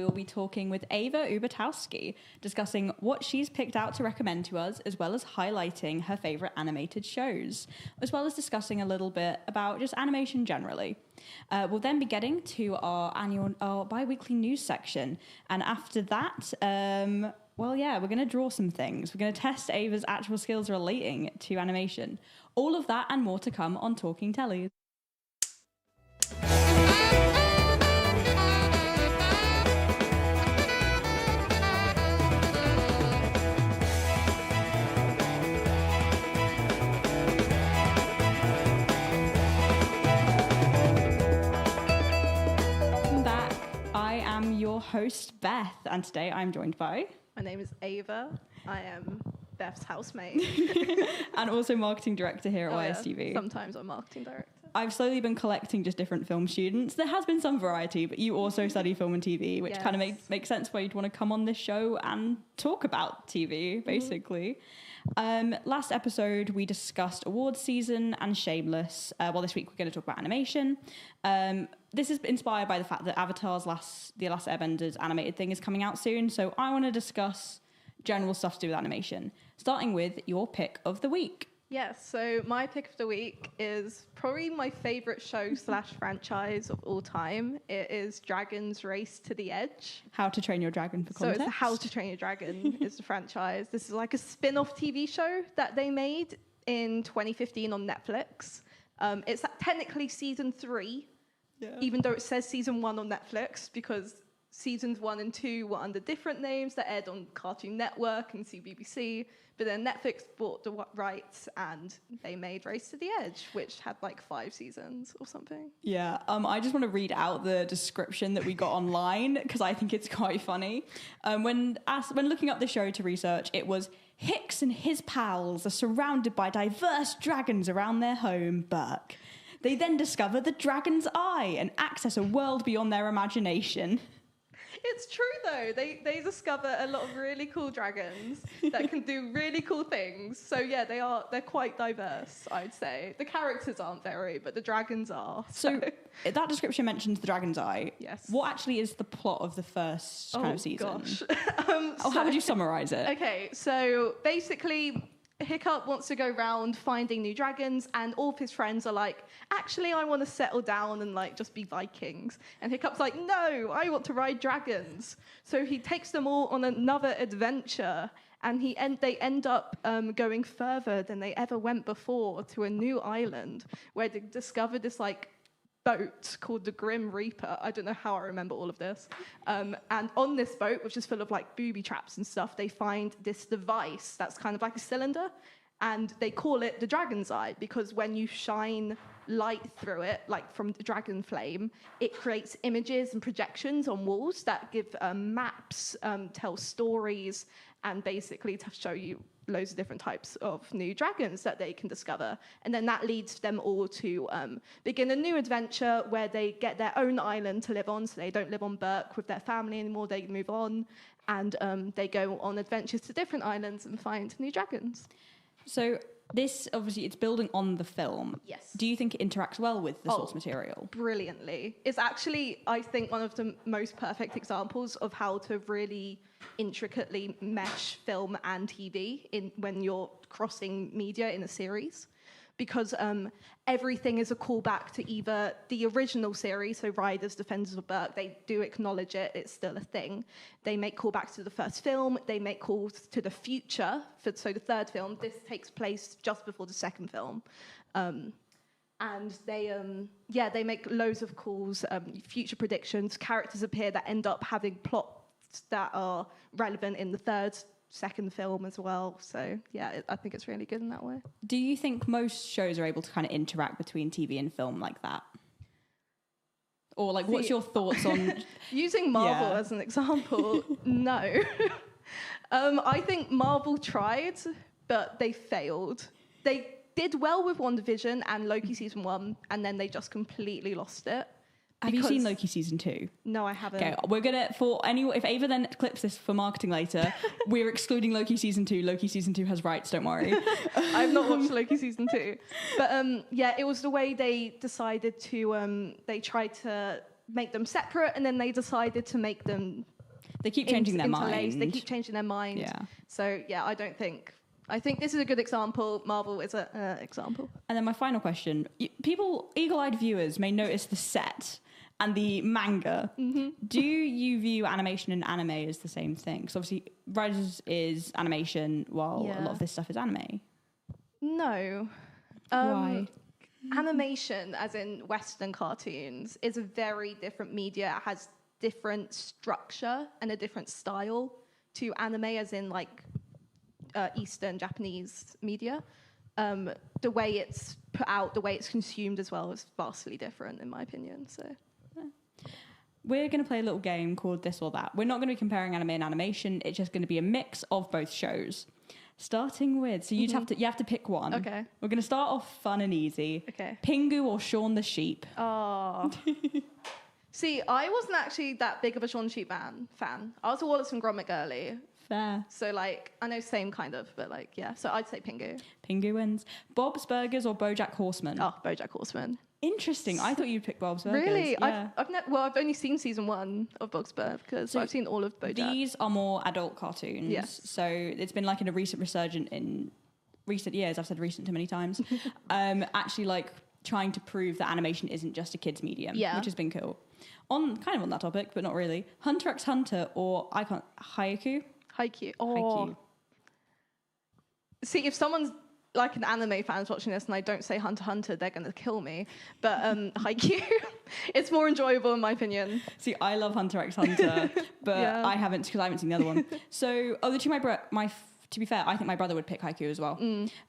We'll be talking with Ava Ubertowski, discussing what she's picked out to recommend to us, as well as highlighting her favourite animated shows, as well as discussing a little bit about just animation generally. We'll then be getting to our bi-weekly news section, and after that, we're going to draw some things. We're going to test Ava's actual skills relating to animation. All of that and more to come on Talking Tellies. Your host, Beth, and today I'm joined by... My name is Ava. I am Beth's housemate. And also marketing director here at YSTV. Yeah. Sometimes I'm marketing director. I've slowly been collecting just different film students. There has been some variety, but you also study film and TV, which kind of makes sense why you'd want to come on this show and talk about TV, basically. Last episode, we discussed awards season and Shameless. This week we're going to talk about animation. This is inspired by the fact that Avatar's The Last Airbenders animated thing is coming out soon, so I want to discuss general stuff to do with animation, starting with your pick of the week. Yes, so my pick of the week is probably my favourite show / franchise of all time. It is Dragon's Race to the Edge. How to Train Your Dragon for context. So it's How to Train Your Dragon is the franchise. This is like a spin-off TV show that they made in 2015 on Netflix. It's technically season 3, even though it says season 1 on Netflix, because seasons 1 and 2 were under different names that aired on Cartoon Network and CBBC, but then Netflix bought the rights and they made Race to the Edge, which had like 5 seasons or something. Yeah, I just want to read out the description that we got online because I think it's quite funny. When looking up the show to research, it was Hicks and his pals are surrounded by diverse dragons around their home, Berk. They then discover the Dragon's Eye and access a world beyond their imagination. It's true, though. They discover a lot of really cool dragons that can do really cool things. So, yeah, they're quite diverse, I'd say. The characters aren't very, but the dragons are. So that description mentions the Dragon's Eye. Yes. What actually is the plot of the first kind of season? Gosh. How would you summarize it? Okay, so basically... Hiccup wants to go around finding new dragons, and all of his friends are like, actually, I want to settle down and like just be Vikings. And Hiccup's like, no, I want to ride dragons. So he takes them all on another adventure, and they end up going further than they ever went before to a new island where they discover this like boat called the Grim Reaper. I don't know how I remember all of this. And on this boat, which is full of like booby traps and stuff, they find this device that's kind of like a cylinder, and they call it the Dragon's Eye because when you shine light through it, like from the dragon flame, it creates images and projections on walls that give maps, tell stories, and basically to show you loads of different types of new dragons that they can discover. And then that leads them all to begin a new adventure where they get their own island to live on, so they don't live on Berk with their family anymore, they move on, and they go on adventures to different islands and find new dragons. So this, obviously, it's building on the film. Yes. Do you think it interacts well with the source material? Brilliantly. It's actually, I think, one of the most perfect examples of how to really intricately mesh film and TV when you're crossing media in a series. Because everything is a callback to either the original series, so Riders, Defenders of Berk, they do acknowledge it, it's still a thing. They make callbacks to the first film, they make calls to the future, so the third film, this takes place just before the second film. And they make loads of calls, future predictions, characters appear that end up having plots that are relevant in the second film as well. So yeah, I think it's really good in that way. Do you think most shows are able to kind of interact between TV and film like that? Or like, what's your thoughts on... Using Marvel as an example, no. I think Marvel tried, but they failed. They did well with WandaVision and Loki season 1, and then they just completely lost it. Have you seen Loki season 2? No, I haven't. Okay, we're gonna if Ava then clips this for marketing later, we're excluding Loki season 2. Loki season 2 has rights. Don't worry. I've not watched Loki season 2, but it was the way they decided to. They tried to make them separate, and then they decided to make them. They keep changing their mind. They keep changing their mind. Yeah. So yeah, I think this is a good example. Marvel is an example. And then my final question: people, eagle-eyed viewers, may notice the set and the manga. Mm-hmm. Do you view animation and anime as the same thing? Because obviously, Riders is animation, while a lot of this stuff is anime. No. Why? Animation, as in Western cartoons, is a very different media. It has different structure and a different style to anime, as in like Eastern Japanese media. The way it's put out, the way it's consumed as well is vastly different, in my opinion. So, we're going to play a little game called This or That. We're not going to be comparing anime and animation. It's just going to be a mix of both shows. Starting with, so you have to pick one. Okay. We're going to start off fun and easy. Okay. Pingu or Shaun the Sheep? Oh. See, I wasn't actually that big of a Shaun the Sheep fan. I was a Wallace and Gromit girly. Fair. So, like, I know same kind of, but, like, yeah. So I'd say Pingu. Pingu wins. Bob's Burgers or BoJack Horseman? Oh, BoJack Horseman. Interesting. I thought you'd pick Bob's Burgers. Really? Yeah. I've only seen season 1 of Bob's Burgers, so I've seen all of BoJack. These are more adult cartoons. Yes. So it's been like in a recent resurgence in recent years. I've said recent too many times. Actually, like trying to prove that animation isn't just a kids' medium, which has been cool. On that topic, but not really. Hunter x Hunter or Haikyuu? Haikyuu. Oh. Haikyuu. See, if someone's like an anime fan's watching this and I don't say Hunter x Hunter, they're going to kill me. But Haikyuu, it's more enjoyable in my opinion. See, I love Hunter x Hunter, but I haven't seen the other one. So, to be fair, I think my brother would pick Haikyuu as well.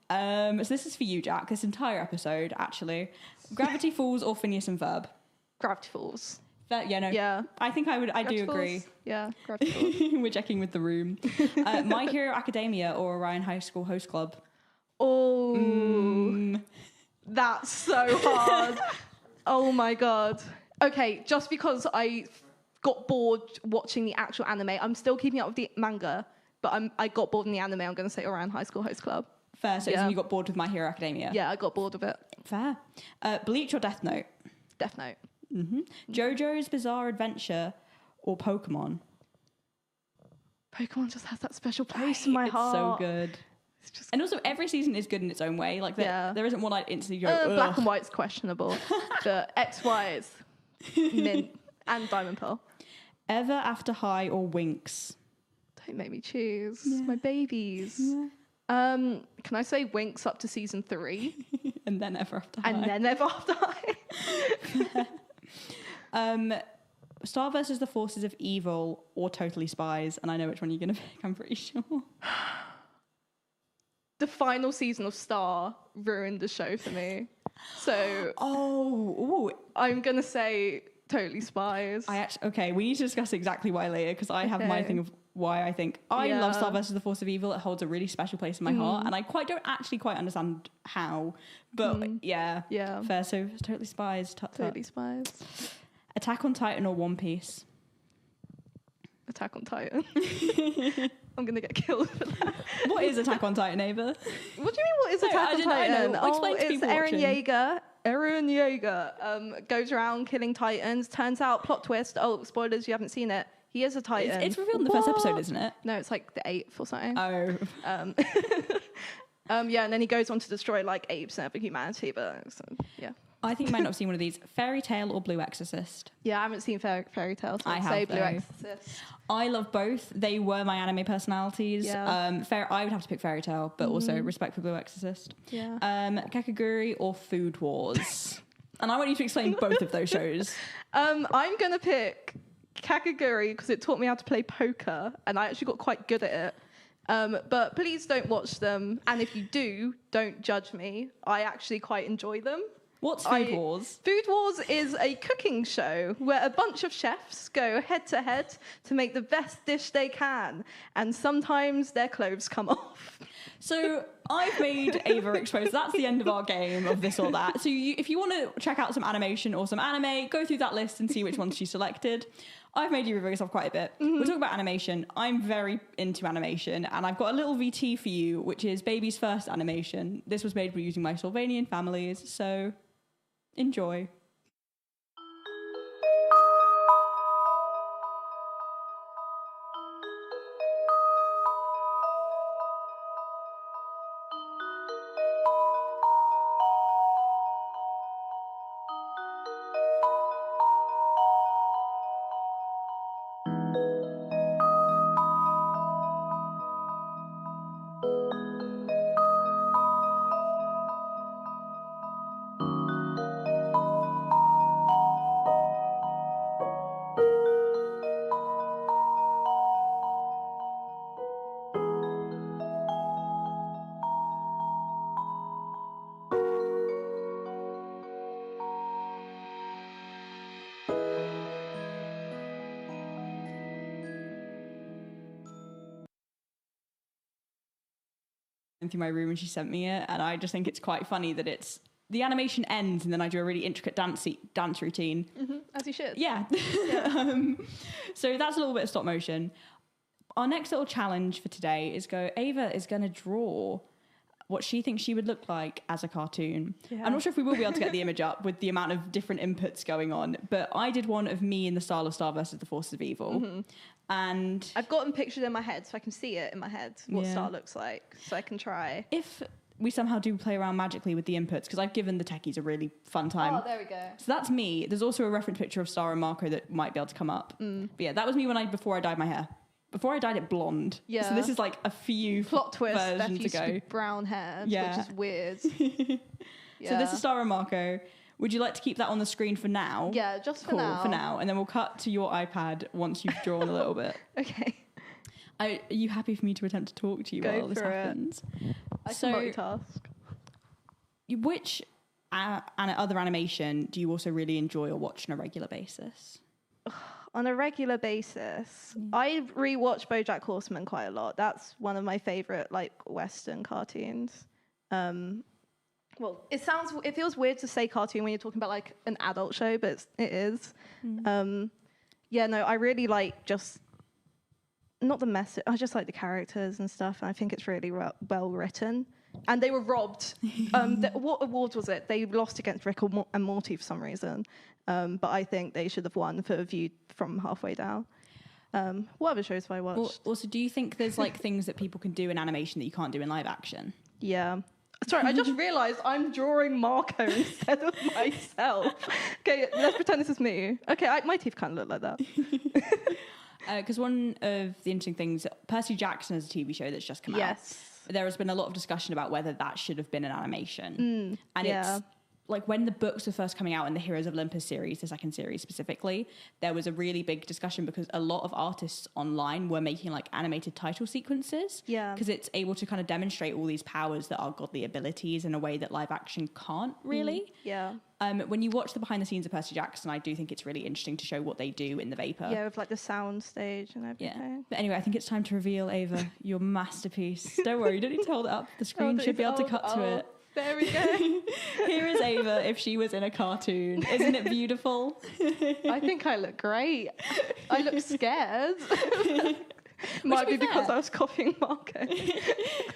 So this is for you, Jack, this entire episode, actually. Gravity Falls or Phineas and Ferb? Gravity Falls. Yeah. I think I do agree. Yeah, Gravity Falls. We're checking with the room. My Hero Academia or Orion High School Host Club? Oh, that's so hard. Oh my God. Okay, just because I got bored watching the actual anime, I'm still keeping up with the manga, but I got bored in the anime. I'm going to say Orion High School Host Club. Fair. So you got bored with My Hero Academia? Yeah, I got bored of it. Fair. Bleach or Death Note? Death Note. Mm-hmm. JoJo's Bizarre Adventure or Pokemon? Pokemon just has that special place in my heart. It's so good. And also, every season is good in its own way. Like, there isn't one I'd instantly go, Black and White's questionable. But XY is mint. And Diamond Pearl. Ever After High or Winx? Don't make me choose. My babies. Yeah. Can I say Winx up to season 3? And then Ever After High. And then Ever After High. Star versus the Forces of Evil or Totally Spies? And I know which one you're going to pick, I'm pretty sure. The final season of Star ruined the show for me. So I'm going to say Totally Spies. Okay, we need to discuss exactly why later, because I have my thing of why I think I love Star versus the Force of Evil. It holds a really special place in my heart, and I don't actually quite understand how. But yeah. Fair. So Totally Spies. Totally Spies. Attack on Titan or One Piece? Attack on Titan. I'm going to get killed for that. What is Attack on Titan, Ava? What do you mean, what is Attack on Titan? Explain to people watching. Eren Yeager goes around killing Titans. Turns out, plot twist, spoilers, you haven't seen it. He is a Titan. It's revealed in the first episode, isn't it? No, it's like the 8th or something. Oh. And then he goes on to destroy like 80% of humanity, but yeah. I think you might not have seen one of these. Fairy Tail or Blue Exorcist? Yeah, I haven't seen Fairy Tail, so I'd say Blue Exorcist. I love both. They were my anime personalities. Yeah. I would have to pick Fairy Tail, but also respect for Blue Exorcist. Yeah. Kakegurui or Food Wars? And I want you to explain both of those shows. I'm going to pick Kakegurui because it taught me how to play poker, and I actually got quite good at it. But please don't watch them, and if you do, don't judge me. I actually quite enjoy them. What's Food Wars? Food Wars is a cooking show where a bunch of chefs go head to head to make the best dish they can, and sometimes their clothes come off. So I've made Ava expose. That's the end of our game of This or That. So if you want to check out some animation or some anime, go through that list and see which ones she selected. I've made you reveal yourself quite a bit. We'll talk about animation. I'm very into animation, and I've got a little VT for you, which is Baby's first animation. This was made using my Sylvanian families, so enjoy. through my room and she sent me it, and I just think it's quite funny that the animation ends and then I do a really intricate dance routine. As you should. Yeah. So that's a little bit of stop motion. Our next little challenge for today is Ava is going to draw what she thinks she would look like as a cartoon. Yeah. I'm not sure if we will be able to get the image up with the amount of different inputs going on, but I did one of me in the style of Star versus the Forces of Evil. And I've got them pictured in my head so I can see it in my head, what Star looks like, so I can try. If we somehow do play around magically with the inputs, because I've given the techies a really fun time. Oh, there we go. So that's me. There's also a reference picture of Star and Marco that might be able to come up. But yeah, that was me before I dyed my hair. Before I dyed it blonde. Yeah. So this is like a few plot twist. versions Steph used ago. to be brown hair, which is weird. So this is Star and Marco. Would you like to keep that on the screen for now? Yeah, just for cool, now. For now, and then we'll cut to your iPad once you've drawn a little bit. Okay. Are you happy for me to attempt to talk to you while this happens? I can multitask. Which other animation do you also really enjoy or watch on a regular basis? On a regular basis, I rewatch BoJack Horseman quite a lot. That's one of my favorite like Western cartoons. Well, it feels weird to say cartoon when you're talking about like an adult show, but it is. I really like just not the message. I just like the characters and stuff, and I think it's really well written. And they were robbed. What award was it? They lost against Rick and Morty for some reason. But I think they should have won for Viewed from Halfway Down. What other shows have I watched? Also, do you think there's like things that people can do in animation that you can't do in live action? Yeah. Sorry, I just realised I'm drawing Marco instead of myself. Okay, let's pretend this is me. Okay, my teeth kind of look like that. Because one of the interesting things, Percy Jackson is a TV show that's just come out. Yes. There has been a lot of discussion about whether that should have been an animation. And it's like when the books were first coming out in the Heroes of Olympus series, the second series specifically, there was a really big discussion because a lot of artists online were making like animated title sequences. Yeah. Because it's able to kind of demonstrate all these powers that are godly abilities in a way that live action can't really. Yeah. When you watch the behind the scenes of Percy Jackson, I do think it's really interesting to show what they do in the Vapor. Yeah, with like the sound stage and everything. Yeah. But anyway, I think it's time to reveal, Ava, your masterpiece. Don't worry, you don't need to hold it up. The screen should be able to cut to it. There we go. Here is Ava if she was in a cartoon. Isn't it beautiful? I think I look great. I look scared. Might be because I was copying Marco.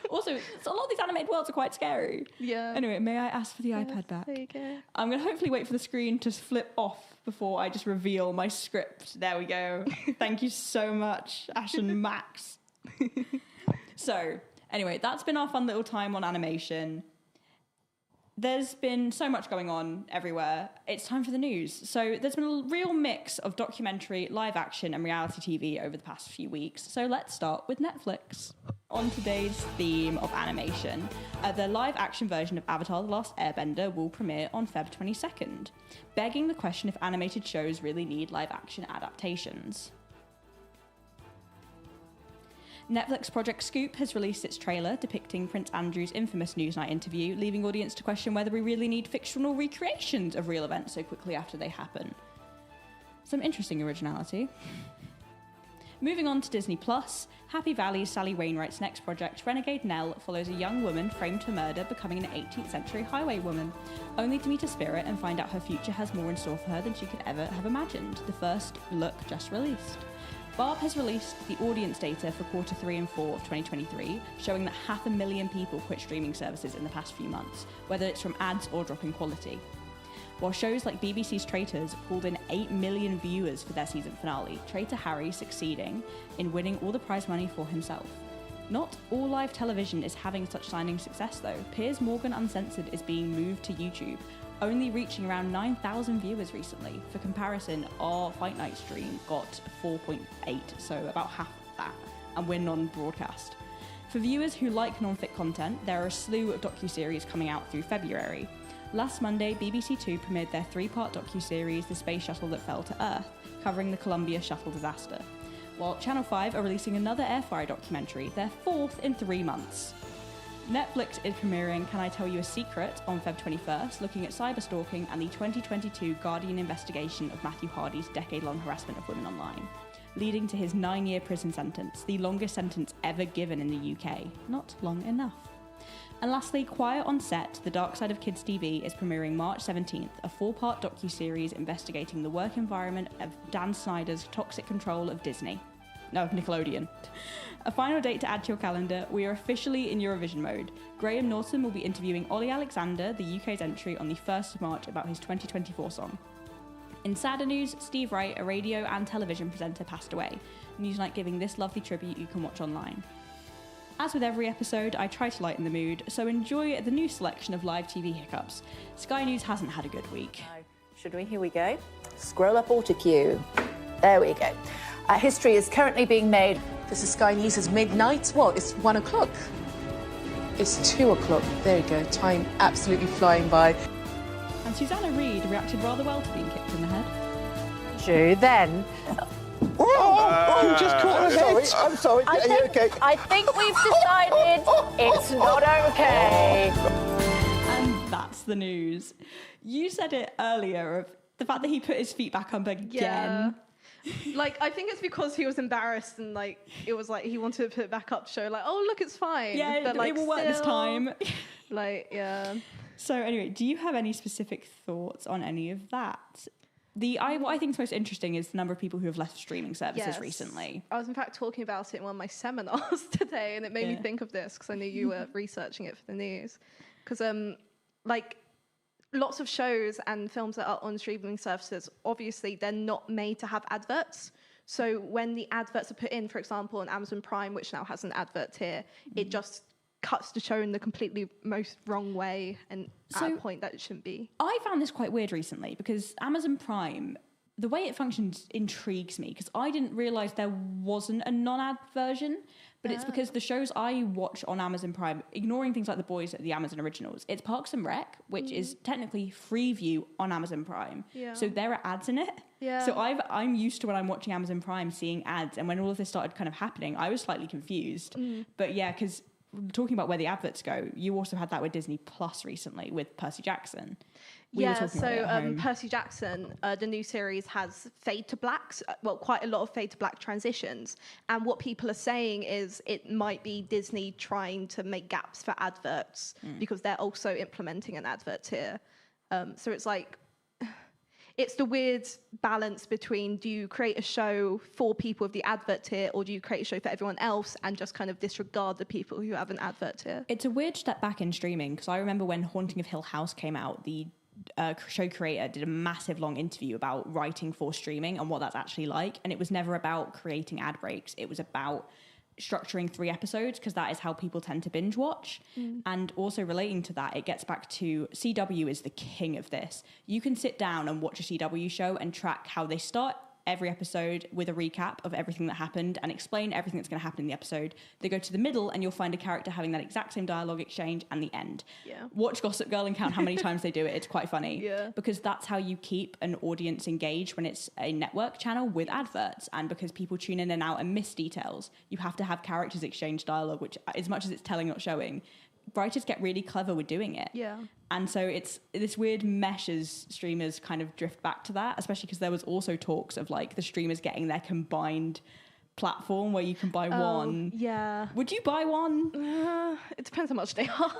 Also, a lot of these animated worlds are quite scary. Yeah. Anyway, may I ask for the iPad back? There you go. I'm going to hopefully wait for the screen to flip off before I just reveal my script. There we go. Thank you so much, Ash and Max. So, anyway, that's been our fun little time on animation. There's been so much going on everywhere. It's time for the news. So there's been a real mix of documentary, live action, and reality TV over the past few weeks. So let's start with Netflix. On today's theme of animation, the live action version of Avatar: The Last Airbender will premiere on Feb 22nd, begging the question if animated shows really need live action adaptations. Netflix Project Scoop has released its trailer depicting Prince Andrew's infamous Newsnight interview, leaving audience to question whether we really need fictional recreations of real events so quickly after they happen. Some interesting originality. Moving on to Disney Plus, Happy Valley's Sally Wainwright's next project, Renegade Nell, follows a young woman framed for murder becoming an 18th century highwaywoman, only to meet a spirit and find out her future has more in store for her than she could ever have imagined. The first look just released. Barb has released the audience data for quarter 3 and 4 of 2023, showing that 500,000 people quit streaming services in the past few months, whether it's from ads or drop in quality. While shows like BBC's Traitors pulled in 8 million viewers for their season finale, Traitor Harry succeeding in winning all the prize money for himself. Not all live television is having such shining success though. Piers Morgan Uncensored is being moved to YouTube, only reaching around 9,000 viewers recently. For comparison, our Fight Night stream got 4.8, so about half that, and we're non-broadcast. For viewers who like non-fic content, there are a slew of docuseries coming out through February. Last Monday, BBC Two premiered their 3-part docuseries, The Space Shuttle That Fell to Earth, covering the Columbia shuttle disaster. While Channel 5 are releasing another Airfryer documentary, their 4th in 3 months. Netflix is premiering Can I Tell You a Secret on Feb 21st, looking at cyberstalking and the 2022 Guardian investigation of Matthew Hardy's decade-long harassment of women online, leading to his 9-year prison sentence, the longest sentence ever given in the UK. Not long enough. And lastly, Quiet on Set, The Dark Side of Kids TV is premiering March 17th, a 4-part docuseries investigating the work environment of Dan Snyder's toxic control of Disney. No, Nickelodeon. A final date to add to your calendar, we are officially in Eurovision mode. Graham Norton will be interviewing Ollie Alexander, the UK's entry, on the 1st of March about his 2024 song. In sadder news, Steve Wright, a radio and television presenter, passed away. Newsnight giving this lovely tribute you can watch online. As with every episode, I try to lighten the mood, so enjoy the new selection of live TV hiccups. Sky News hasn't had a good week. Should we? Here we go. Scroll up auto cue. There we go. History is currently being made. This is Sky News' midnight. What? It's 1 o'clock. It's 2 o'clock. There you go. Time absolutely flying by. And Susanna Reid reacted rather well to being kicked in the head. True then. You just caught her head. I'm sorry. Are you okay? I think we've decided it's not okay. And that's the news. You said it earlier of the fact that he put his feet back up again. Yeah. Like, I think it's because he was embarrassed and, like, it was like he wanted to put it back up to show, like, oh, look, it's fine. Yeah, but, like, it will work this time. Like, yeah. So anyway, do you have any specific thoughts on any of that? What I think is most interesting is the number of people who have left streaming services recently. I was in fact talking about it in one of my seminars today, and it made me think of this because I knew you were researching it for the news. Because like lots of shows and films that are on streaming services, obviously they're not made to have adverts. So when the adverts are put in, for example, on Amazon Prime, which now has an advert tier, it just cuts the show in the completely most wrong way and at a point that it shouldn't be. I found this quite weird recently because Amazon Prime, the way it functions intrigues me because I didn't realise there wasn't a non-ad version, but it's because the shows I watch on Amazon Prime, ignoring things like The Boys, the Amazon originals, it's Parks and Rec, which is technically Freeview on Amazon Prime. Yeah. So there are ads in it. Yeah. So I'm used to when I'm watching Amazon Prime seeing ads, and when all of this started kind of happening, I was slightly confused. But yeah, because talking about where the adverts go, you also had that with Disney Plus recently with Percy Jackson. Percy Jackson, the new series has fade to blacks, quite a lot of fade to black transitions. And what people are saying is it might be Disney trying to make gaps for adverts because they're also implementing an advert tier. So it's like, it's the weird balance between, do you create a show for people with the advert tier, or do you create a show for everyone else and just kind of disregard the people who have an advert tier? It's a weird step back in streaming, because I remember when Haunting of Hill House came out, the show creator did a massive long interview about writing for streaming and what that's actually like. And it was never about creating ad breaks. It was about structuring 3 episodes, because that is how people tend to binge watch. And also relating to that, it gets back to CW is the king of this. You can sit down and watch a CW show and track how they start every episode with a recap of everything that happened and explain everything that's going to happen in the episode. They go to the middle and you'll find a character having that exact same dialogue exchange, and the end. Watch Gossip Girl and count how many times they do it. It's quite funny. Because that's how you keep an audience engaged when it's a network channel with adverts, and because people tune in and out and miss details, you have to have characters exchange dialogue, which, as much as it's telling, not showing, writers get really clever with doing it. And so it's this weird mesh as streamers kind of drift back to that, especially because there was also talks of like the streamers getting their combined platform where you can buy one. Would you buy one? It depends how much they are.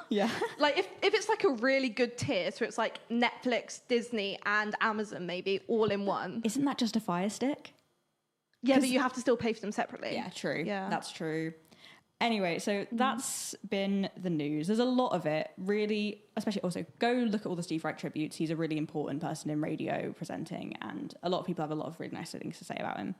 Like if it's like a really good tier, so it's like Netflix, Disney and Amazon maybe all in one. Isn't that just a Fire Stick? Yeah, but you have to still pay for them separately. Yeah, true. Yeah, that's true. Anyway, so that's been the news. There's a lot of it, really, especially also go look at all the Steve Wright tributes. He's a really important person in radio presenting, and a lot of people have a lot of really nice things to say about him.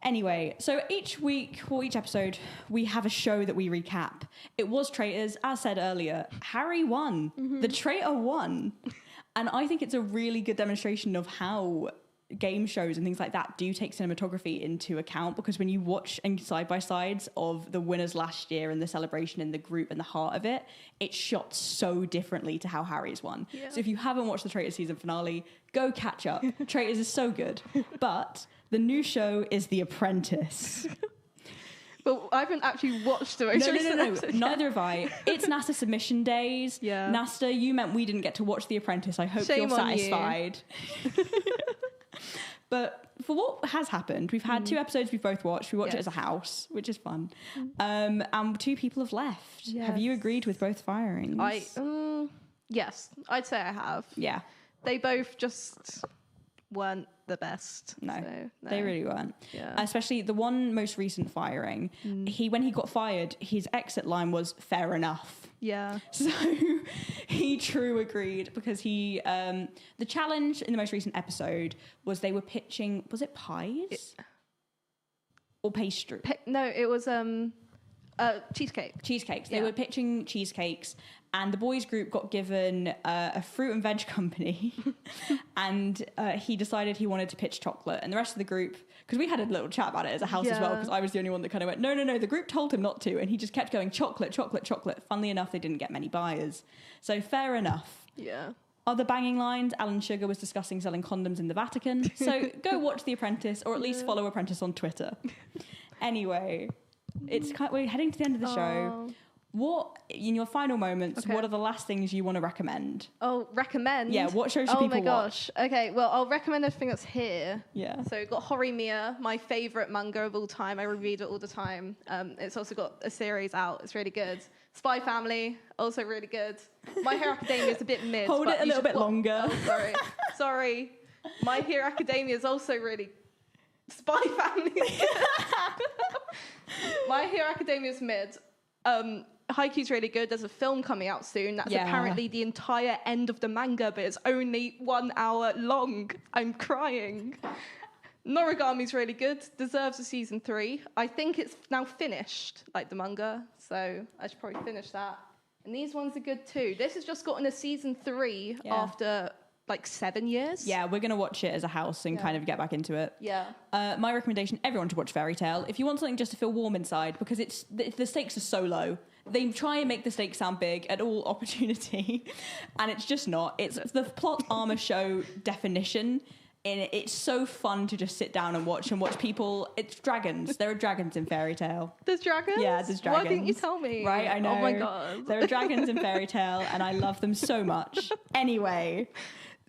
Anyway, so each week or each episode, we have a show that we recap. It was Traitors, as said earlier. Harry won. The traitor won. And I think it's a really good demonstration of how game shows and things like that do take cinematography into account, because when you watch and side by sides of the winners last year and the celebration in the group and the heart of it, it's shot so differently to how Harry's won. So if you haven't watched the Traitors season finale, go catch up. Traitors is so good. But the new show is The Apprentice. But I haven't actually watched the most recent episode. Neither have I. It's NASA submission days. NASA, you meant we didn't get to watch The Apprentice. I hope you're satisfied. But for what has happened, we've had 2 episodes we've both watched. We watch it as a house, which is fun. And 2 people have left. Yes. Have you agreed with both firings? Yes, I'd say I have. Yeah. They both just weren't the best. No, so, no. they really weren't. Yeah. Especially the one most recent firing. When he got fired, his exit line was "fair enough." Yeah. So he true agreed because he the challenge in the most recent episode was they were pitching, was it pies or pastry? No, it was cheesecake. Cheesecakes. They Yeah. were pitching cheesecakes, and the boys group got given a fruit and veg company, and he decided he wanted to pitch chocolate, and the rest of the group, because we had a little chat about it as a house as well, because I was the only one that kind of went, no, the group told him not to, and he just kept going chocolate. Funnily enough, they didn't get many buyers, so fair enough. Yeah. Other banging lines, Alan Sugar was discussing selling condoms in the Vatican, so go watch The Apprentice, or at least follow Apprentice on Twitter. Anyway, we're heading to the end of the show. What, in your final moments, what are the last things you want to recommend? Oh, recommend? Yeah, what shows should people watch? Okay, well, I'll recommend everything that's here. Yeah. So we've got Horimiya, my favourite manga of all time. I reread it all the time. It's also got a series out. It's really good. Spy Family, also really good. My Hero Academia is a bit mid. Hold it a little bit longer. Oh, sorry. My Hero Academia is also really... Spy Family is good. My Hero Academia is mid. Haikyuu's really good. There's a film coming out soon. That's apparently the entire end of the manga, but it's only 1 hour long. I'm crying. Noragami's really good. Deserves a season 3. I think it's now finished, like the manga. So I should probably finish that. And these ones are good too. This has just gotten a season 3 after like 7 years. Yeah, we're going to watch it as a house and kind of get back into it. Yeah. My recommendation, everyone should watch Fairy Tail. If you want something just to feel warm inside, because the stakes are so low. They try and make the stakes sound big at all opportunity, and it's just not. It's the plot armor show definition. It's so fun to just sit down and watch people. It's dragons. There are dragons in Fairy Tail. There's dragons? Yeah, there's dragons. Why didn't you tell me? Right, I know. Oh my God. There are dragons in Fairy Tail, and I love them so much. Anyway,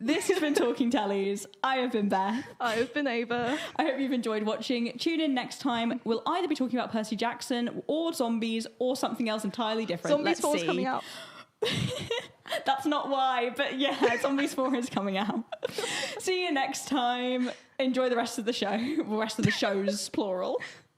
this has been Talking Tellies. I have been Beth. I have been Ava. I hope you've enjoyed watching. Tune in next time. We'll either be talking about Percy Jackson or zombies or something else entirely different. Zombies 4 is coming out. That's not why, but yeah, Zombies 4 is coming out. See you next time. Enjoy the rest of the show. The rest of the shows, plural.